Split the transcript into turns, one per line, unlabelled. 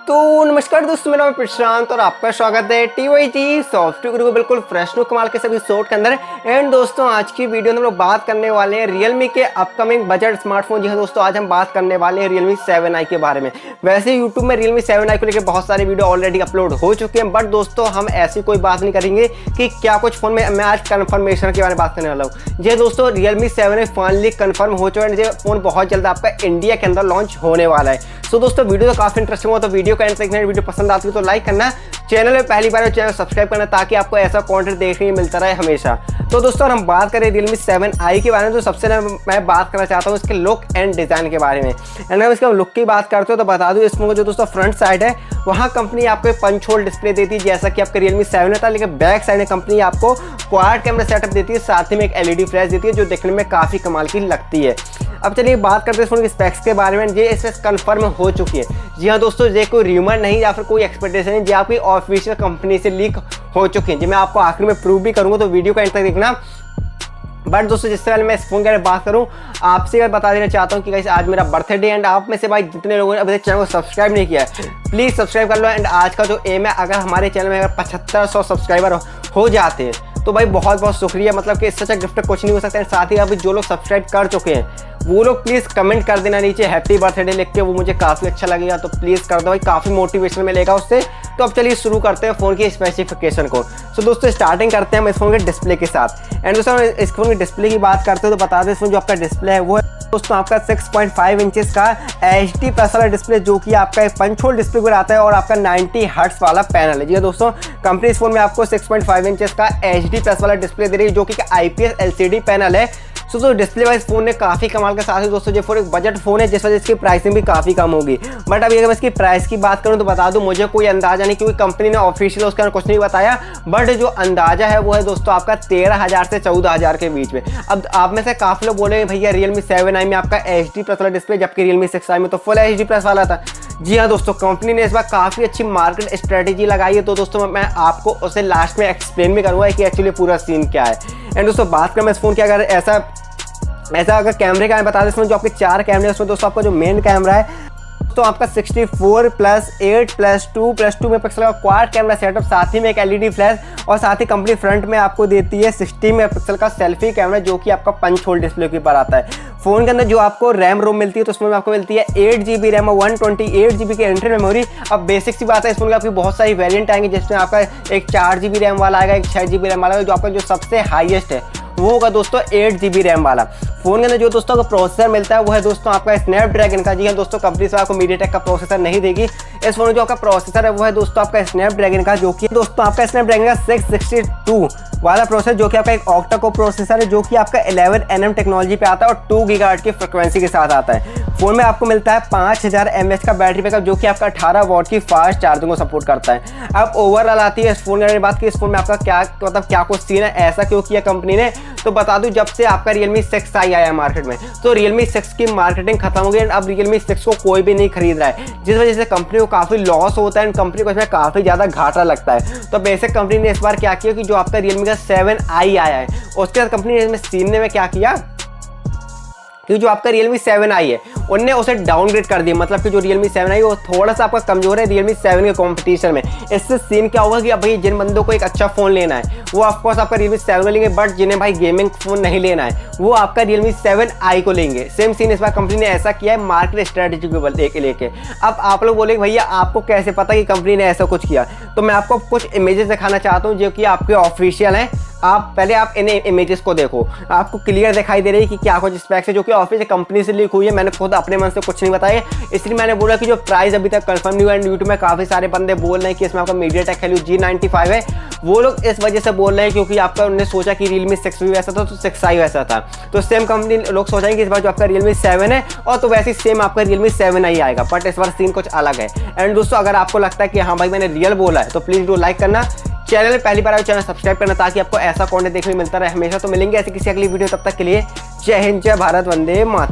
तो नमस्कार दोस्तों, मेरा नाम है प्रशांत और आपका स्वागत है TYT सॉफ्टवेयर को बिल्कुल फ्रेश नो कमाल के सभी शॉर्ट के अंदर। एंड दोस्तों आज की वीडियो में हम लोग बात करने वाले हैं Realme के अपकमिंग बजट स्मार्टफोन। जी हाँ दोस्तों, आज हम बात करने वाले हैं Realme 7i के बारे में। वैसे YouTube में Realme 7i को लेकर बहुत सारे वीडियो ऑलरेडी अपलोड हो चुके हैं, बट दोस्तों हम ऐसी कोई बात नहीं करेंगे कि क्या कुछ फोन में। मैं आज कन्फर्मेशन के बारे में बात करने वाला हूँ। जी दोस्तों, Realme 7i फाइनली कन्फर्म हो चुका है। ये फोन बहुत जल्द आपका इंडिया के अंदर लॉन्च होने वाला है। सो दोस्तों वीडियो तो काफी इंटरेस्टिंग हो, तो वीडियो का एंड तक वीडियो पसंद आती है तो लाइक करना, चैनल में पहली बार चैनल सब्सक्राइब करना ताकि आपको ऐसा कंटेंट देखने को मिलता रहे हमेशा। तो दोस्तों हम बात करें Realme 7i के बारे में, तो सबसे मैं बात करना चाहता हूँ इसके लुक एंड डिज़ाइन के बारे में। एंड अगर इसका लुक की बात करते हो तो बता दूँ, इसमें जो दोस्तों फ्रंट साइड है वहाँ कंपनी आपको पंच होल डिस्प्ले देती है जैसा कि आपका Realme 7 था, लेकिन बैक साइड में कंपनी आपको क्वाड कैमरा सेटअप देती है, साथ ही में एक LED फ्लैश देती है जो देखने में काफ़ी कमाल की लगती है। अब चलिए बात करते हैं फोन के स्पेक्स के बारे में। ये स्पेक्स कंफर्म हो चुकी है। जी हाँ दोस्तों, ये कोई र्यूमर नहीं या फिर कोई एक्सपेक्टेशन नहीं, ये आपकी ऑफिशियल कंपनी से लीक हो चुकी है। जी मैं आपको आखिर में प्रूव भी करूँगा, तो वीडियो का एंड तक देखना। बट दोस्तों जिससे पहले मैं इस फोन के बारे में बात करूं, आपसे अगर बता देना चाहता हूं कि गाइस आज मेरा बर्थडे एंड आप में से भाई जितने लोगों ने अभी तक चैनल को सब्सक्राइब नहीं किया है प्लीज़ सब्सक्राइब कर लो। एंड आज का जो एम है, अगर हमारे चैनल में अगर 7500 सब्सक्राइबर हो जाते हैं तो भाई बहुत बहुत शुक्रिया। मतलब कि इससे अच्छा गिफ्ट कुछ नहीं हो सकता है। साथ ही अभी जो लोग सब्सक्राइब कर चुके हैं वो लोग प्लीज़ कमेंट कर देना नीचे हैप्पी बर्थडे लिख के, वो मुझे काफ़ी अच्छा लगेगा। तो प्लीज़ कर दो भाई, काफ़ी मोटिवेशन मिलेगा उससे। तो अब चलिए शुरू करते हैं फ़ोन की स्पेसिफिकेशन को। सो दोस्तों स्टार्टिंग करते हैं हम इस फोन के डिस्प्ले के साथ। एंड दोस्तों इस फोन की डिस्प्ले की बात करते हैं तो बता दें, इस फोन जो आपका डिस्प्ले है वो है दोस्तों आपका 6.5 इंचेस का HD प्लस वाला डिस्प्ले, जो कि आपका एक पंच होल डिस्प्ले पर आता है और आपका 90 हर्ट्ज वाला पैनल है। जी दोस्तों, कंपनी इस फोन में आपको 6.5 इंचेस का HD प्लस वाला डिस्प्ले दे रही है जो कि IPS LCD पैनल है। तो डिस्प्ले वाइज फोन ने काफ़ी कमाल का साथ है दोस्तों। ये फोन एक बजट फोन है जिस वजह से इसकी प्राइसिंग भी काफ़ी कम होगी। बट अभी अगर मैं इसकी प्राइस की बात करूं तो बता दूं, मुझे कोई अंदाजा नहीं क्योंकि कंपनी ने ऑफिशियल उसका कुछ नहीं बताया। बट जो अंदाजा है वो है दोस्तों आपका 13,000 से 14,000 के बीच में। अब आप में से काफ़ी लोग बोले भैया Realme 7i में आपका HD प्लस वाला डिस्प्ले, जबकि Realme 6i में तो फुल HD प्लस वाला था। जी हाँ दोस्तों, कंपनी ने इस बार काफ़ी अच्छी मार्केट स्ट्रेटेजी लगाई है। तो दोस्तों मैं आपको उसे लास्ट में एक्सप्लेन भी करूँगा कि एक्चुअली पूरा सीन क्या है। एंड दोस्तों बात करें इस फोन की, अगर ऐसा अगर कैमरे का बता दें, इसमें जो आपके 4 कैमरे हैं उसमें दोस्तों आपका जो मेन कैमरा है तो आपका 64+8+2+2 मेगापिक्सल का क्वाड कैमरा सेटअप, साथ ही में एक LED फ्लैश, और साथ ही कंपनी फ्रंट में आपको देती है 60 मेगापिक्सल का सेल्फी कैमरा जो कि आपका पंच होल डिस्प्ले के ऊपर आता है। फोन के अंदर जो आपको रैम रोम मिलती है तो उसमें आपको मिलती है 8GB रैम और 128GB की इंटरनल मेमोरी। अब बेसिक सी बात है, इस फोन की आपकी बहुत सारी वेरिएंट आएंगे जिसमें आपका एक 4GB रैम वाला आएगा, एक 6GB रैम वाला, जो आपका जो सबसे हाईएस्ट है वो होगा दोस्तों 8GB रैम वाला। फोन के अंदर जो दोस्तों का प्रोसेसर मिलता है वो है दोस्तों आपका स्नैपड्रैगन का। जी हाँ दोस्तों, कंपनी से आपको मीडियाटेक का प्रोसेसर नहीं देगी। इस फोन में जो आपका प्रोसेसर है वो है दोस्तों आपका स्नैपड्रैगन का, जो कि दोस्तों आपका स्नैपड्रैगन का 662 वाला प्रोसेसर, जो कि आपका एक ऑक्टा कोर प्रोसेसर है जो कि आपका 11nm टेक्नोलॉजी पे आता है और 2 गीगाहर्ट्ज की फ्रिक्वेंसी के साथ आता है। फोन में आपको मिलता है 5000 mAh का बैटरी बैकअप, जो कि आपका 18 वॉट की फास्ट चार्जिंग को सपोर्ट करता है। अब ओवरऑल आती है इस फोन की बात की, इस फोन में आपका क्या कुछ सीन है, ऐसा क्यों किया कंपनी ने। तो बता दूं, जब से आपका Realme 6i आया मार्केट में तो Realme 6 की मार्केटिंग खत्म हो गई। अब Realme 6 को कोई भी नहीं खरीद रहा है, जिस वजह से कंपनी को काफ़ी लॉस होता है, कंपनी को इसमें काफ़ी ज़्यादा घाटा लगता है। तो बेसिक कंपनी ने इस बार क्या किया कि जो आपका Realme का 7i आया है उसके बाद कंपनी ने इसमें सीन में क्या किया कि जो आपका Realme 7i है उनने उसे डाउनग्रेड कर दिया। मतलब कि जो Realme 7i वो थोड़ा सा आपका कमजोर है Realme 7 के कंपटीशन में। इससे सीन क्या होगा कि अब भाई जिन बंदों को एक अच्छा फ़ोन लेना है वो ऑफकोर्स आपका Realme 7 लेंगे, बट जिन्हें भाई गेमिंग फ़ोन नहीं लेना है वो आपका Realme 7i को लेंगे। सेम सीन इस बार कंपनी ने ऐसा किया है मार्केट स्ट्रेटेजी को लेके। अब आप लोग बोलेंगे भैया आपको कैसे पता कि कंपनी ने ऐसा कुछ किया, तो मैं आपको कुछ इमेजेस दिखाना चाहता हूँ जो कि आपके ऑफिशियल हैं। आप पहले आप इन इमेजेस को देखो, आपको क्लियर दिखाई दे रही है कि क्या कुछ स्पेक्स है जो कि ऑफिशियल कंपनी से लीक हुई है। मैंने खुद अपने मन से कुछ नहीं बताया, इसलिए मैंने बोला कि जो प्राइस अभी तक कंफर्म नहीं हुआ। एंड यूट्यूब में काफ़ी सारे बंदे बोल रहे हैं कि इसमें आपका मीडियाटेक Helio G95 है। वो लोग इस वजह से बोल रहे हैं क्योंकि आपका उन्होंने सोचा कि Realme 6 भी वैसा था तो 6i वैसा था, तो सेम कंपनी लोग सोचेंगे कि इस बार जो आपका Realme 7 है और तो वैसे सेम आपका Realme 7i आएगा। बट इस बार सीन कुछ अलग है। एंड दोस्तों अगर आपको लगता है कि हाँ भाई मैंने रियल बोला है तो प्लीज़ डू लाइक करना, चैनल में पहली बार आए चैनल सब्सक्राइब करना ताकि आपको ऐसा कंटेंट देखने को मिलता रहे हमेशा। तो मिलेंगे ऐसे किसी अगली वीडियो, तब तक के लिए जय हिंद, जय भारत, वंदे मातरम।